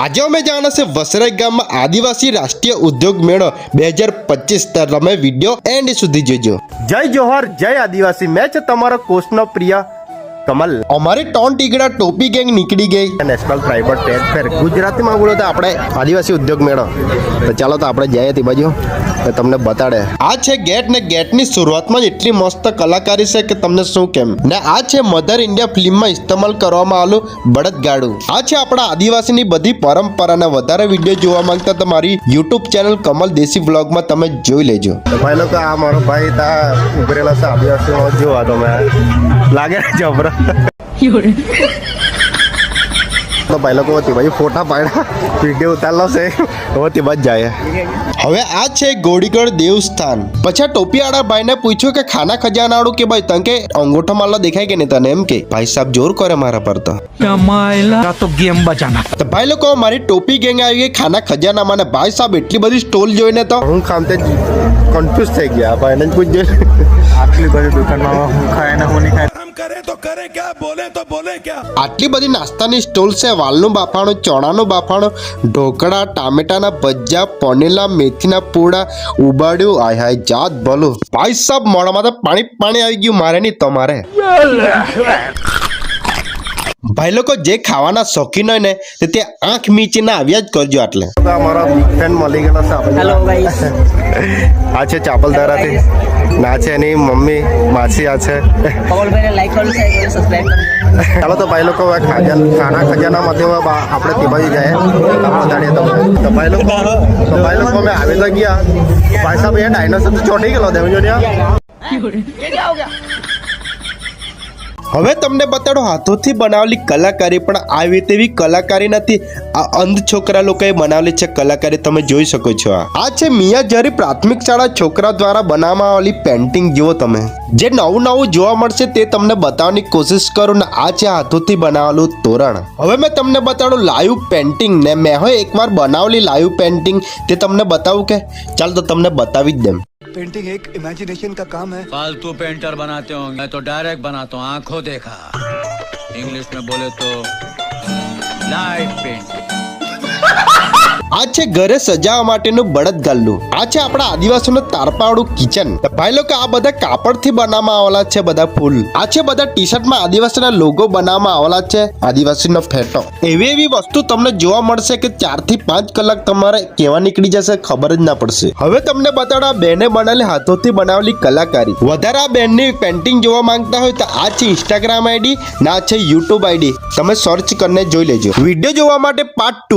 આજે અમે જાણે છે વસરાઈ ગામમાં આદિવાસી રાષ્ટ્રીય ઉદ્યોગ મેળો 2025 તમે વિડીયો એન્ડ સુધી જોજો। જય જોહર જય આદિવાસી મેં છે તમારો કોષનો પ્રિય કમલ। અમારી ટોન ટીકડા ટોપી ગેંગ નીકળી ગઈ નેશનલ ટ્રાઇબલ ટ્રેડ ફેર ગુજરાતીમાં બોલો તો આપણે આદિવાસી ઉદ્યોગ મેળો। તો ચાલો તો આપણે જઈએ તે બાજુ તો તમને બતાડે। આ છે ગેટ ને ગેટની શરૂઆતમાં જ એટલી મસ્ત કલાકારી છે કે તમને શું કેમ ને આ છે મધર ઇન્ડિયા ફિલ્મમાં ઇસ્તેમાલ કરવામાં આવેલું બળદગાડું। આ છે આપણા આદિવાસીની બધી પરંપરાના વધારે વિડીયો જોવા માંગતા તમારી યુટ્યુબ ચેનલ કમલ દેશી વ્લોગમાં તમે જોઈ લેજો। તો ભાઈ લોકો આ મારો ભાઈ તા ઉભરેલા છે આદિવાસીઓ જોવા તમે લાગે જબરા તો ભાઈ લોકો હોતી ભાઈ ફોટા પાડ્યા વિડીયો ઉતારેલો છે હોતી બાદ જાય। હવે આ છે ગોડીગઢ દેવસ્થાન। પછી આ ટોપીવાળા ભાઈને પૂછ્યું કે ખાના ખજાનાવાળું કે ભાઈ તને કે અંગૂઠો મારલા દેખાય કે નહીં તને એમ કે ભાઈ સાહેબ જોર કરે મારા પર તો गेम बचाना। તો ભાઈ લોકો મારી ટોપી ગેંગ આવી ગઈ ખાના ખજાનામાં ને ભાઈ સાહેબ એટલી બધી સ્ટોલ જોઈને તો હું ખામતે કન્ફ્યુઝ થઈ ગયા ભાઈ ને પૂછજો આટલી બધી દુકાનમાં હું ખાય ને હું નહીં ખાય करे तो करे क्या बोले तो बोले क्या। આટલી બધી નાસ્તાની સ્ટોલ છે। વાલનું બાફાણું, ચણાનું બાફાણું, ઢોકળા, ટામેટાના ભજીયા, પનેલા, મેથીના પૂડા, ઉબાડ્યું, આય હાય જાત ભલું ભાઈ સાહેબ મોડામાં તો પાણી આવી ગયું મારે નહીં તમારે। ભાઈ લોકો જે ખાવાના શોખીન હોય ને તે ત્યાં આંખ મીચીને આવ્યા જ કરજો। આટલે અમારા બિગ ફેન મળી ગયેલો છે આપણે। હેલો ગાઈસ આ છે ચાપલદારાથી ના છે એની મમ્મી માસી આ છે। કમલભાઈને લાઈક કરો શેર કરો સબસ્ક્રાઇબ કરો। ચાલો તો ભાઈ લોકો હવે ખાના ખજાનામાંથી હવે આપણે તે બાજુ જાય બતાડીએ તમને। તો ભાઈ લોકો અમે આવી તો ગયા ભાઈ સાહેબ એ ડાયનોસર તો ચોટી ગયેલો દેવજો ત્યાં। હવે તમને બતાડો હાથોથી બનાવેલી કલાકારી પણ આવી તેવી કલાકારી નથી। આ અંધ છોકરા લોકોએ બનાવેલી છે કલાકારી તમે જોઈ શકો છો। આ છે મિયાઝરી પ્રાથમિક શાળા છોકરા દ્વારા બનાવવામાં આવેલી પેન્ટિંગ જુઓ તમે જે નવું જોવા મળશે તે તમને બતાવવાની કોશિશ કરું ને આ છે હાથોથી બનાવેલું તોરણ। હવે મેં તમને બતાડું લાઈવ પેન્ટિંગ ને મેં હોય એકવાર બનાવેલી લાઈવ પેન્ટિંગ તે તમને બતાવું કે ચાલ તો તમને બતાવી જ દેમ। पेंटिंग एक इमेजिनेशन का काम है। फालतू पेंटर बनाते होंगे, मैं तो डायरेक्ट बनाता हूँ, आंखों देखा। इंग्लिश में बोले तो लाइट पेंट। આ છે ઘરે સજાવવા માટેનું બળદગાડું। આ છે આપણા આદિવાસીનું તારપાવાળું કિચન। ભાઈ લોકો આ બધા કાપડથી બનાવવામાં આવેલા છે બધા ફૂલ। આ છે બધા ટી શર્ટમાં આદિવાસીના લોગો બનાવવામાં આવેલા છે આદિવાસીનો ફેટો। એવી વસ્તુ તમને જોવા મળશે કે 4 થી 5 કલાક તમારે કેવા નીકળી જશે ખબર જ ના પડશે। હવે તમને બતાડો આ બેને બનાવેલી હાથોથી બનાવેલી કલાકારી। વધારે આ બેનની પેન્ટિંગ જોવા માંગતા હોય તો આ છે ઇન્સ્ટાગ્રામ આઈડી ના છે યુટ્યુબ આઈડી તમે સર્ચ કરીને જોઈ લેજો। વિડીયો જોવા માટે પાર્ટ 2